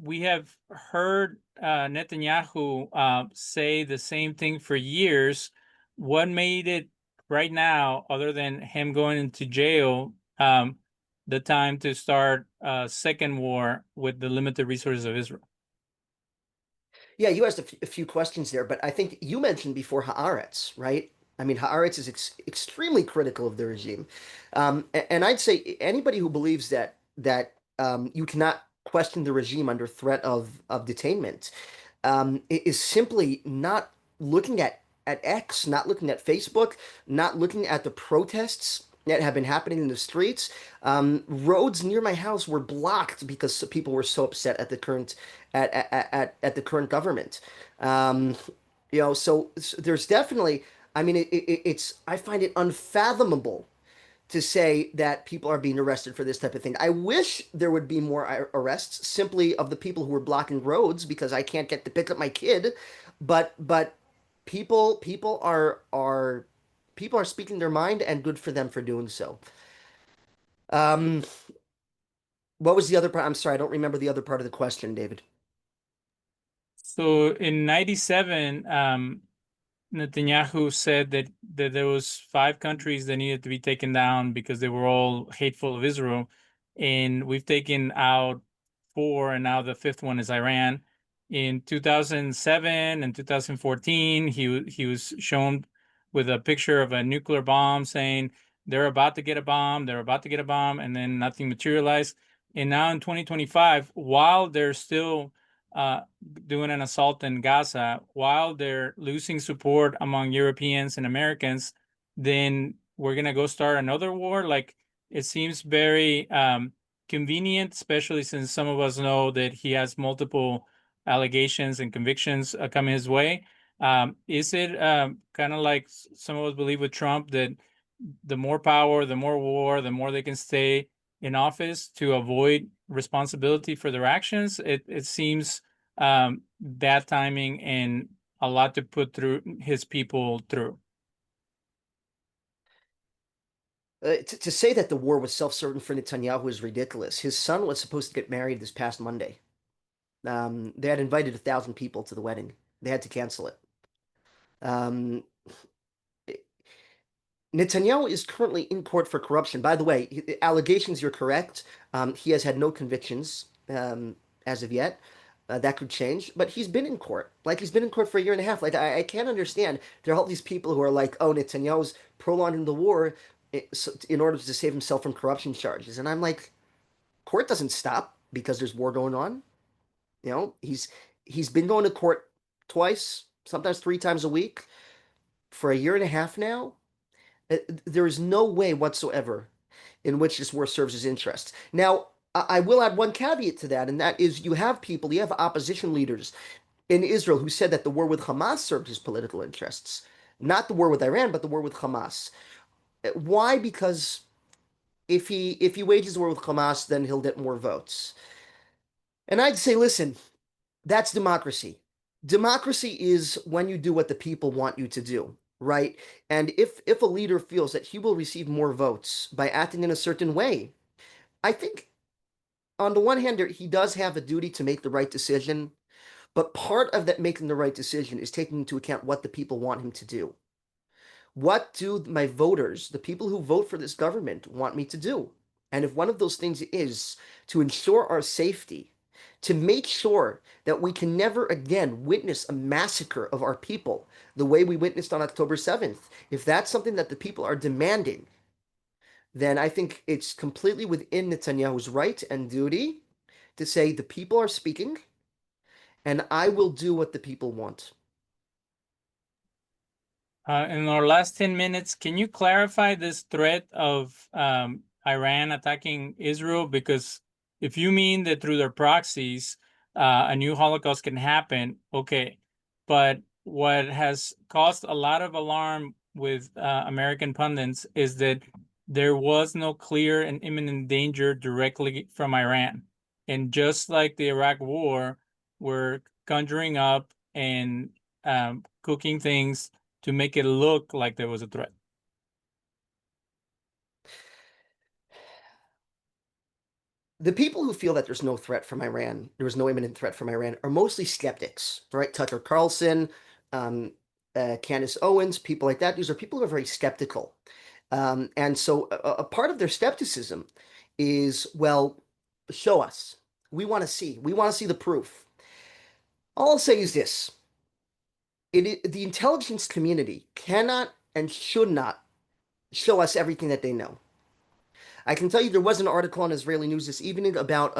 we have heard Netanyahu say the same thing for years. What made it right now, other than him going into jail, the time to start a second war with the limited resources of Israel? Yeah, you asked a few questions there, but I think you mentioned before Haaretz, right? I mean, Haaretz is extremely critical of the regime, and I'd say anybody who believes that you cannot question the regime under threat of detainment is simply not looking at X, not looking at Facebook, not looking at the protests that have been happening in the streets. Roads near my house were blocked because people were so upset at the current at the current government. Um, so there's definitely. I mean, it's. I find it unfathomable to say that people are being arrested for this type of thing. I wish there would be more arrests simply of the people who were blocking roads because I can't get to pick up my kid. But People are speaking their mind, and good for them for doing so. Um, what was the other part? I'm sorry, I don't remember the other part of the question, David. So in 97, Netanyahu said that there was five countries that needed to be taken down because they were all hateful of Israel, and we've taken out four, and now the fifth one is Iran. In 2007 and 2014, he was shown with a picture of a nuclear bomb, saying they're about to get a bomb, they're about to get a bomb, and then nothing materialized. And now in 2025, while they're still uh, doing an assault in Gaza, while they're losing support among Europeans and Americans, then we're gonna go start another war. Like, it seems very convenient, especially since some of us know that he has multiple allegations and convictions coming his way. Is it kind of like some of us believe with Trump, that the more power, the more war, the more they can stay in office to avoid responsibility for their actions? It seems bad timing and a lot to put through his people through. To say that the war was self-serving for Netanyahu is ridiculous. His son was supposed to get married this past Monday. They had invited 1,000 people to the wedding. They had to cancel it. Um, Netanyahu is currently in court for corruption. By the way, allegations, you're correct. He has had no convictions as of yet. That could change, but he's been in court. Like, he's been in court for a year and a half. Like, I can't understand. There are all these people who are like, oh, Netanyahu's prolonging the war in order to save himself from corruption charges. And I'm like, court doesn't stop because there's war going on. He's been going to court twice, sometimes three times a week for a year and a half now. There is no way whatsoever in which this war serves his interests. Now, I will add one caveat to that, and that is you have opposition leaders in Israel who said that the war with Hamas served his political interests. Not the war with Iran, but the war with Hamas. Why? Because if he wages war with Hamas, then he'll get more votes. And I'd say, listen, that's democracy. Democracy is when you do what the people want you to do, right? And if a leader feels that he will receive more votes by acting in a certain way, I think on the one hand he does have a duty to make the right decision, but part of that making the right decision is taking into account what the people want him to do. What do my voters, the people who vote for this government, want me to do? And if one of those things is to ensure our safety, to make sure that we can never again witness a massacre of our people the way we witnessed on October 7th, if that's something that the people are demanding, then I think it's completely within Netanyahu's right and duty to say the people are speaking and I will do what the people want. In our last 10 minutes, can you clarify this threat of Iran attacking Israel? Because if you mean that through their proxies, a new Holocaust can happen, okay. But what has caused a lot of alarm with American pundits is that there was no clear and imminent danger directly from Iran. And just like the Iraq War, we're conjuring up and cooking things to make it look like there was a threat. The people who feel that there's no threat from Iran, there was no imminent threat from Iran, are mostly skeptics, right? Tucker Carlson, um, Candace Owens, people like that. These are people who are very skeptical. And so a part of their skepticism is, well, show us. We want to see. We want to see the proof. All I'll say is this. The intelligence community cannot and should not show us everything that they know. I can tell you there was an article on Israeli news this evening about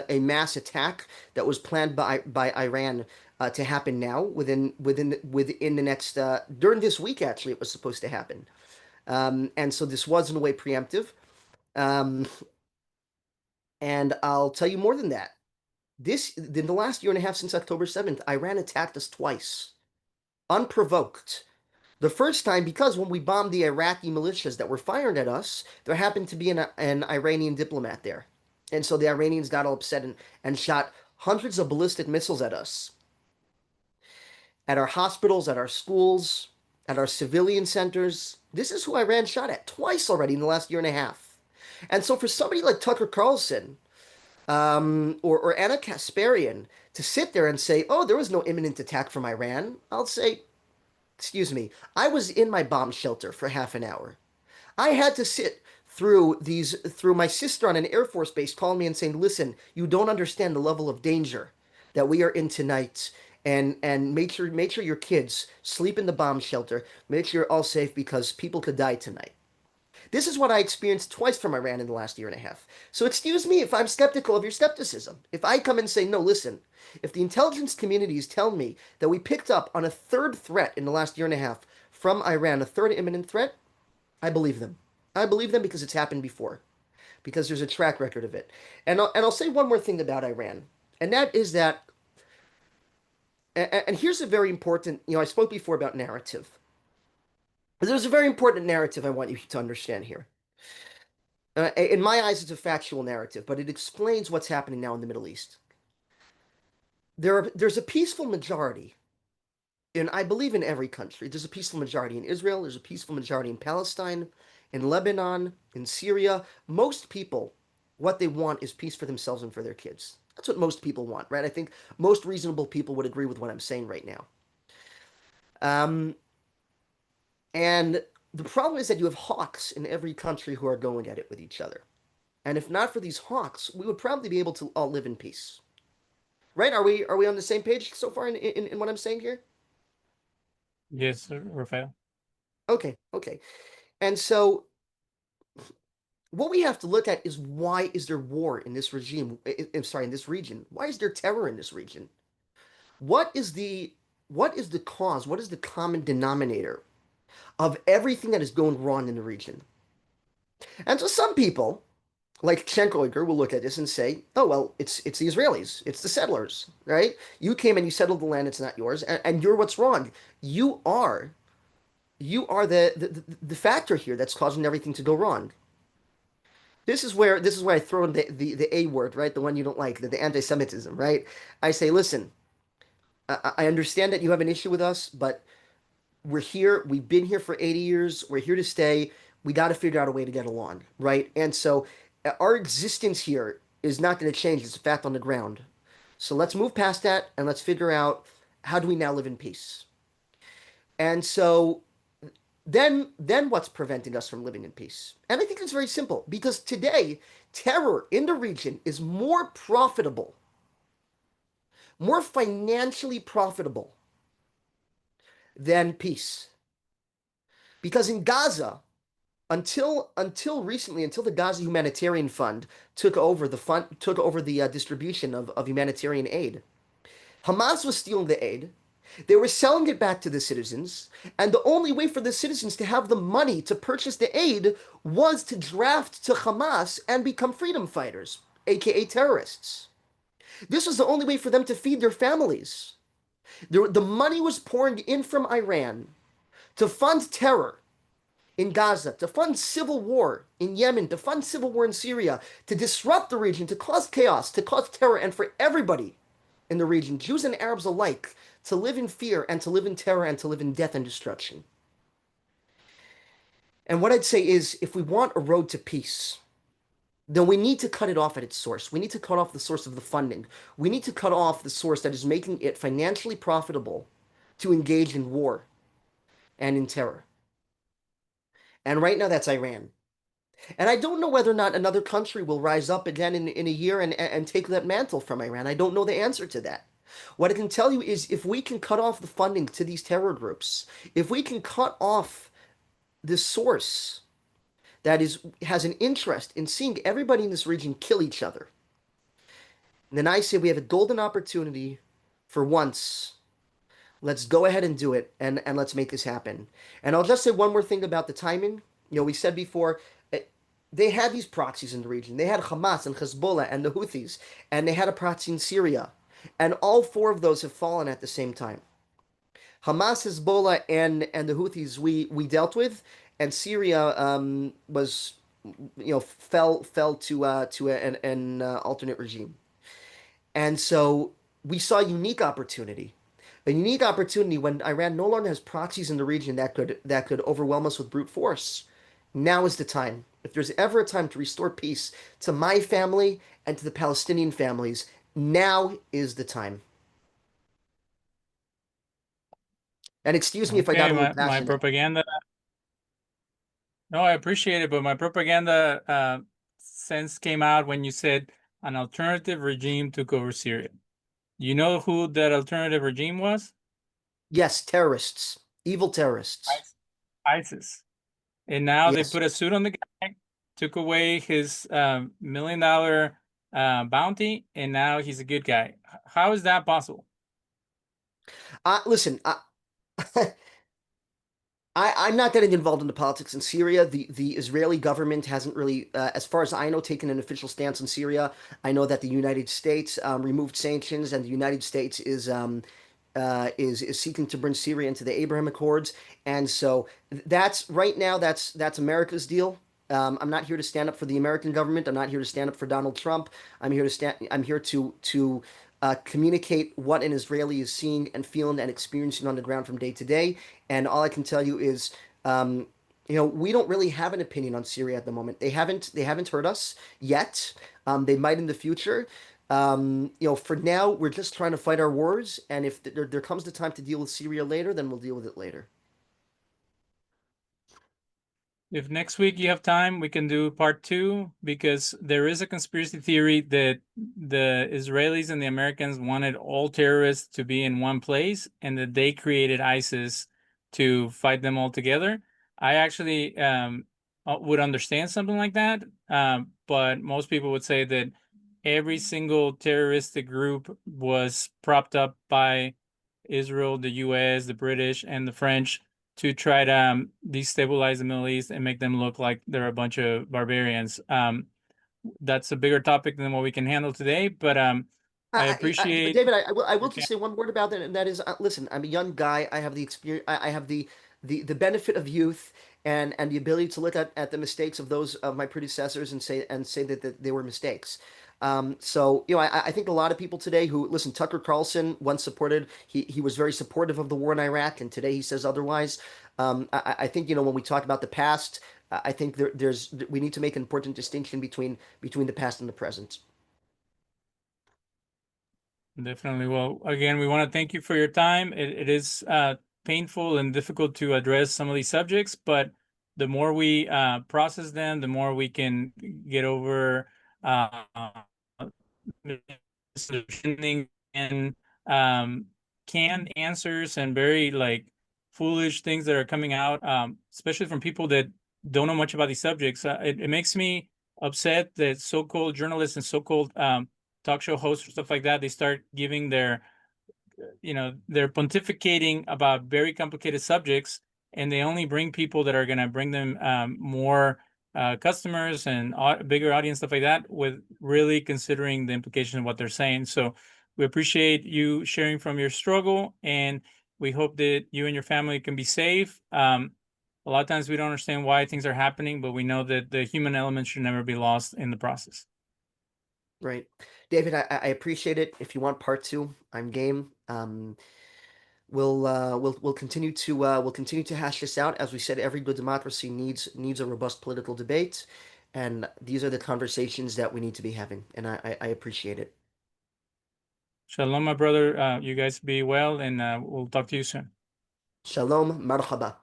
a mass attack that was planned by Iran to happen now within the next during this week. Actually, it was supposed to happen, and so this was in a way preemptive. Um, and I'll tell you more than that. This in the last year and a half since October 7th, Iran attacked us twice, unprovoked. The first time, because when we bombed the Iraqi militias that were firing at us, there happened to be an Iranian diplomat there. And so the Iranians got all upset and shot hundreds of ballistic missiles at us. at our hospitals, at our schools, at our civilian centers. This is who Iran shot at twice already in the last year and a half. And so for somebody like Tucker Carlson or Anna Kasparian to sit there and say, oh, there was no imminent attack from Iran, I'll say, excuse me, I was in my bomb shelter for half an hour. I had to sit through my sister on an Air Force base calling me and saying, listen, you don't understand the level of danger that we are in tonight. And make sure your kids sleep in the bomb shelter. Make sure you're all safe because people could die tonight. This is what I experienced twice from Iran in the last year and a half. So excuse me if I'm skeptical of your skepticism. If I come and say, no, listen, if the intelligence communities tell me that we picked up on a third threat in the last year and a half from Iran, a third imminent threat, I believe them. I believe them because it's happened before, because there's a track record of it. And I'll say one more thing about Iran, and that is that, and here's a very important, I spoke before about narrative. There's a very important narrative I want you to understand here. In my eyes, it's a factual narrative, but it explains what's happening now in the Middle East. There's a peaceful majority I believe in every country. There's a peaceful majority in Israel. There's a peaceful majority in Palestine, in Lebanon, in Syria. Most people, what they want is peace for themselves and for their kids. That's what most people want, right? I think most reasonable people would agree with what I'm saying right now. Um, and the problem is that you have hawks in every country who are going at it with each other. And if not for these hawks, we would probably be able to all live in peace. Right? Are we on the same page so far in what I'm saying here? Yes, sir, Raphael. Okay, okay. And so what we have to look at is why is there war in this regime? I'm sorry, in this region. Why is there terror in this region? What is the what is the cause? What is the common denominator of everything that is going wrong in the region? And so some people, like Schenkoiger, will look at this and say, "Oh well, it's the Israelis, it's the settlers, right? You came and you settled the land; it's not yours, and you're what's wrong. You are you are the factor here that's causing everything to go wrong." This is where I throw in the A word, right? The one you don't like, the anti-Semitism, right? I say, listen, I understand that you have an issue with us, but we're here. We've been here for 80 years. We're here to stay. We got to figure out a way to get along, right? And so our existence here is not going to change. It's a fact on the ground. So let's move past that and let's figure out how do we now live in peace. And so then what's preventing us from living in peace? And I think it's very simple because today terror in the region is more profitable, more financially profitable than peace. Because in Gaza, until recently, until the Gaza Humanitarian Fund took over the distribution of humanitarian aid, Hamas was stealing the aid. They were selling it back to the citizens, and the only way for the citizens to have the money to purchase the aid was to draft to Hamas and become freedom fighters, aka terrorists. This was the only way for them to feed their families. The money was pouring in from Iran to fund terror in Gaza, to fund civil war in Yemen, to fund civil war in Syria, to disrupt the region, to cause chaos, to cause terror, and for everybody in the region, Jews and Arabs alike, to live in fear and to live in terror and to live in death and destruction. And what I'd say is if we want a road to peace, then we need to cut it off at its source. We need to cut off the source of the funding. We need to cut off the source that is making it financially profitable to engage in war and in terror. And right now, that's Iran. And I don't know whether or not another country will rise up again in a year and take that mantle from Iran. I don't know the answer to that. What I can tell you is if we can cut off the funding to these terror groups, if we can cut off the source that has an interest in seeing everybody in this region kill each other, then I say we have a golden opportunity for once. Let's go ahead and do it and let's make this happen. And I'll just say one more thing about the timing. We said before, they had these proxies in the region. They had Hamas and Hezbollah and the Houthis, and they had a proxy in Syria. And all four of those have fallen at the same time. Hamas, Hezbollah, and the Houthis we dealt with, and Syria was fell to an alternate regime. And so we saw a unique opportunity a unique opportunity when Iran no longer has proxies in the region that could overwhelm us with brute force. Now is the time. If there's ever a time to restore peace to my family and to the Palestinian families, now is the time. And excuse me if I got Okay, a little my passionate. propaganda. No, I appreciate it, but my propaganda sense came out when you said an alternative regime took over Syria. You know who that alternative regime was? Yes, terrorists, evil terrorists. ISIS. And now they Yes. put a suit on the guy, took away his $1 million bounty, and now he's a good guy. How is that possible? Listen, I'm not getting involved in the politics in Syria. The Israeli government hasn't really, as far as I know, taken an official stance in Syria. I know that the United States removed sanctions, and the United States is seeking to bring Syria into the Abraham Accords. And so that's right now that's America's deal. I'm not here to stand up for the American government. I'm not here to stand up for Donald Trump. I'm here to communicate what an Israeli is seeing and feeling and experiencing on the ground from day to day. And all I can tell you is, we don't really have an opinion on Syria at the moment. They haven't heard us yet. They might in the future. For now, we're just trying to fight our wars. And if there comes the time to deal with Syria later, then we'll deal with it later. If next week you have time, we can do part two because there is a conspiracy theory that the Israelis and the Americans wanted all terrorists to be in one place and that they created ISIS to fight them all together. I actually would understand something like that, but most people would say that every single terroristic group was propped up by Israel, the US, the British, and the French to try to destabilize the Middle East and make them look like they're a bunch of barbarians. That's a bigger topic than what we can handle today, but I appreciate David, I will your just say one word about that, and that is, listen, I'm a young guy. I have the experience. I have the benefit of youth and the ability to look at the mistakes of those of my predecessors and say that they were mistakes. So I think a lot of people today who listen, Tucker Carlson once supported. He was very supportive of the war in Iraq, and today he says otherwise. I think when we talk about the past, I think we need to make an important distinction between the past and the present. Definitely. Well, again, we want to thank you for your time. It is painful and difficult to address some of these subjects, but the more we process them, the more we can get over uh, misunderstanding and canned answers and very like foolish things that are coming out, especially from people that don't know much about these subjects. It makes me upset that so-called journalists and so-called talk show hosts or stuff like that, they start giving they're pontificating about very complicated subjects, and they only bring people that are going to bring them more customers and bigger audience, stuff like that, with really considering the implications of what they're saying. So we appreciate you sharing from your struggle, and we hope that you and your family can be safe. A lot of times we don't understand why things are happening, but we know that the human element should never be lost in the process. Right. David, I appreciate it. If you want part two, I'm game. We'll continue to hash this out. As we said, every good democracy needs a robust political debate, and these are the conversations that we need to be having, and I appreciate it. Shalom, my brother. You guys be well, and we'll talk to you soon. Shalom, marhaba.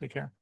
Take care.